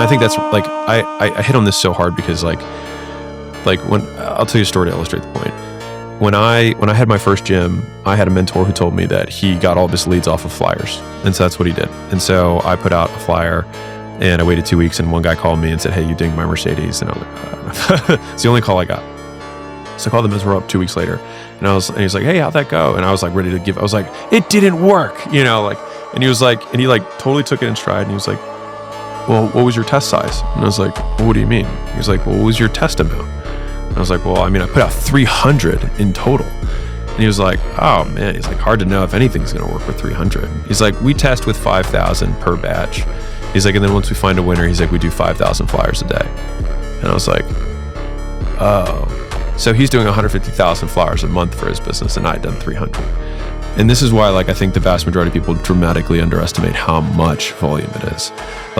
And I think that's like, I hit on this so hard because like when, I'll tell you a story to illustrate the point. When I had my first gym, I had a mentor who told me that he got all of his leads off of flyers. And so that's what he did. And so I put out a flyer and I waited 2 weeks and one guy called me and said, "Hey, you dinged my Mercedes." And I was like, it's the only call I got. So I called the mentor up 2 weeks later and he was like, "Hey, how'd that go?" And I was like ready to give, I was like, "It didn't work," like, and he was like, and he like totally took it in stride. And he was like, "Well, what was your test size?" And I was like, "Well, what do you mean?" He was like, "Well, what was your test amount?" And I was like, "Well, I mean, I put out 300 in total." And he was like, "Oh man," he's like, "hard to know if anything's going to work with 300. He's like, "We test with 5,000 per batch." He's like, "And then once we find a winner," he's like, "we do 5,000 flyers a day." And I was like, "Oh." So he's doing 150,000 flyers a month for his business and I had done 300. And this is why, like, I think the vast majority of people dramatically underestimate how much volume it is. Like,